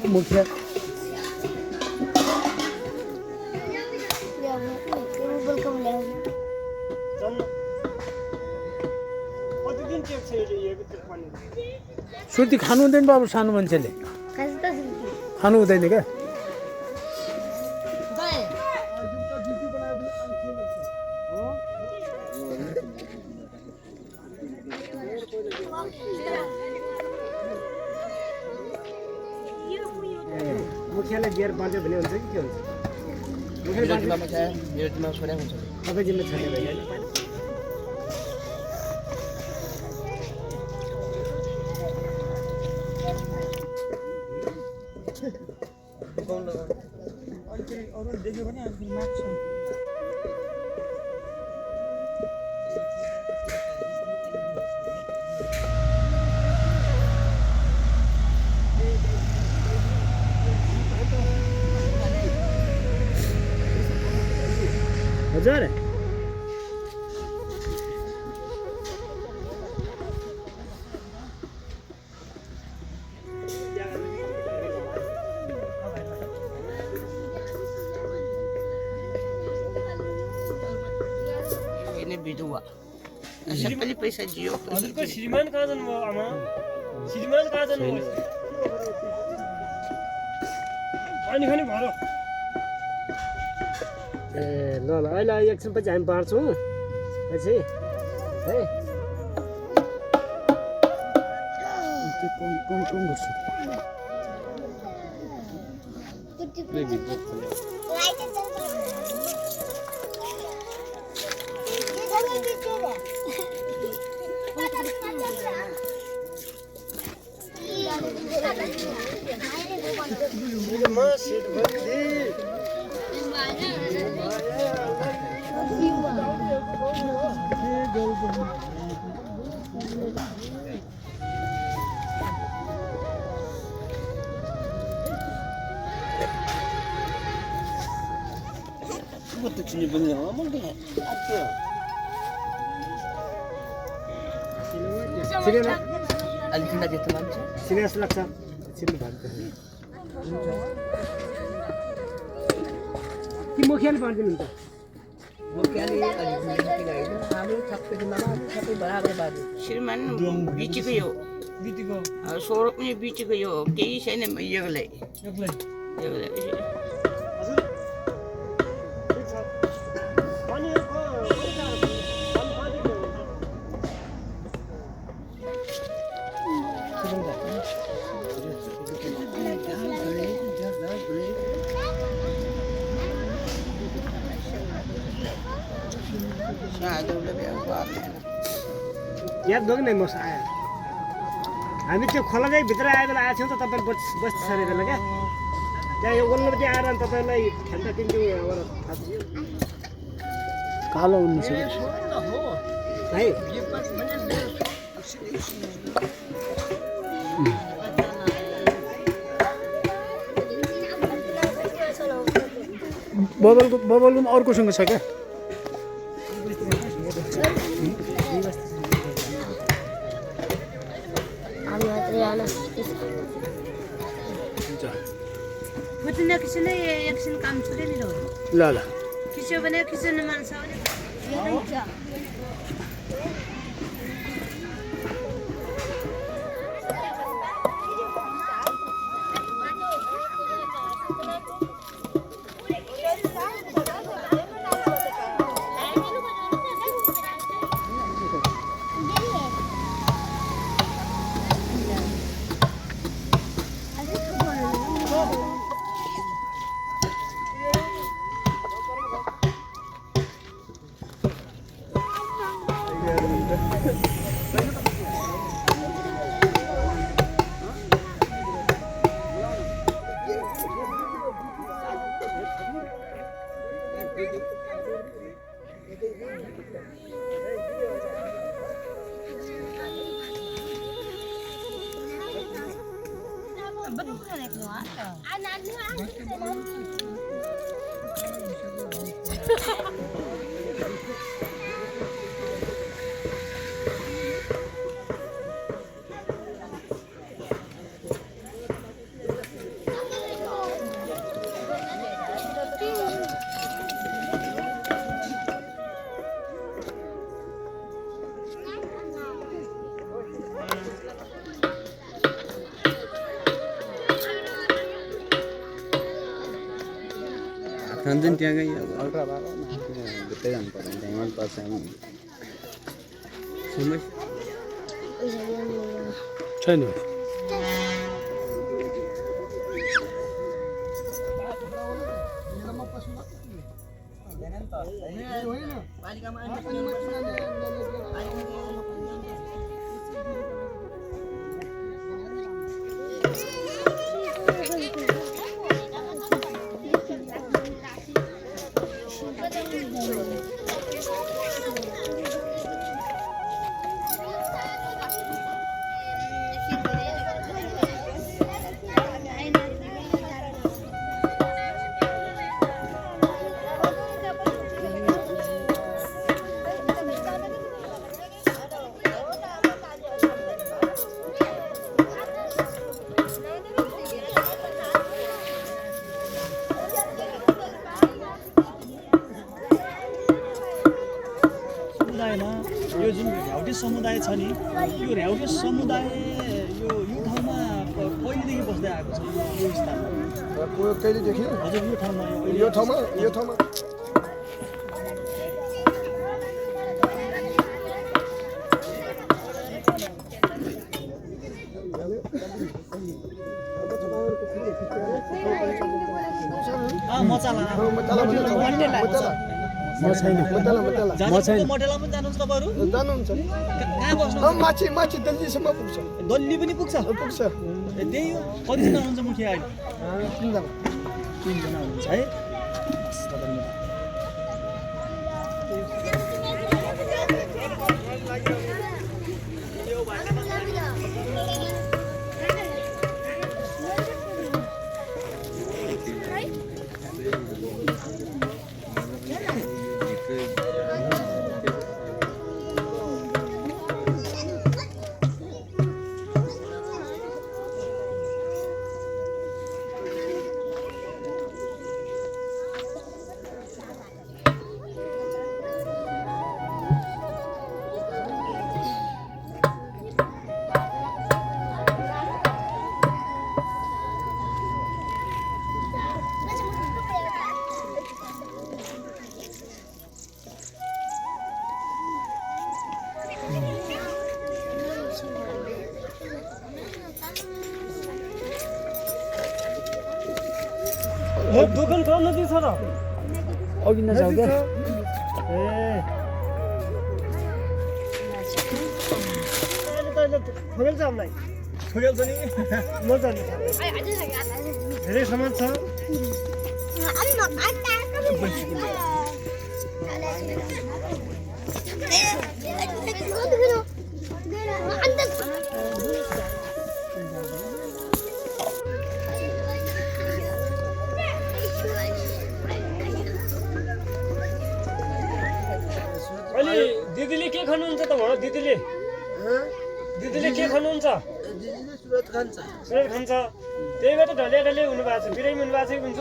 मुखिया सुर्ती खानु हुँदैन बाबु सानो मान्छेले खानु हुँदैन क्या मुखियाले बियर बाँड्यो भने हुन्छ कि के हुन्छ तपाईँ जिम्मा छैन भाइ देख्यो भने माग्छ हजुर बिजुवा सबैले पैसा दियो हजुरको श्रीमान कहाँ जानुभयो आमा श्रीमान कहाँ जानुभयो पानी खाने भर ए ल ल अहिले एकछिन पछि हामी बाँड्छौँ पछि है अलिकति जस्तो मान्छ सिरियस लाग्छ चिन्नु भएको कि मुखियाले बाँडिदिनुहुन्छ श्रीमान बिचको यो सोह्र पनि बिचको यो केही छैन योलाई याद भयो नि म आयो हामी त्यो खोलादेखि भित्र आए बेला आएको थियौँ त तपाईँ बस्ती सरे बेला क्या त्यहाँ यो वल्लोपट्टि आएर तपाईँलाई खेल्दा तिनले कालो हुनु है बबलको अर्कोसँग छ क्या एकछिन काम छुट्यो नि ल ल खिच्यो भने खिच्न मान्छ खान्छन् त्यहाँकै अल्ट्रा बाबा भित्रै जानु पर्दैन त्यहाँ मन पर्छ छैन यो जुन ऱ्याउटे समुदाय छ नि यो ऱ्याउटे समुदाय यो ठाउँमा कहिलेदेखि बस्दै आएको छ यो स्थानमा कहिलेदेखि हजुर यो ठाउँमा मचाला मटेला पनि जानुहुन्छ तपाईँहरू जानुहुन्छ कहाँ बस्नु माथि दिल्लीसम्म पुग्छ दिल्ली पनि पुग्छ त्यही हो कतिजना हुनुहुन्छ मुखिया अहिले 3 जना हुनुहुन्छ है दोकान कहाँ नजिक छ र अघि नजाऊ क्या ठोकेल छ हामीलाई ठोकेल छ नि नजाने धेरै सामान छ अहिले दिदीले के खानुहुन्छ त भन दिदीले के खानुहुन्छ सुरत खान्छ त्यही भएर ढले हुनु भएको छ बिरामी हुनु भएको छ कि हुन्छ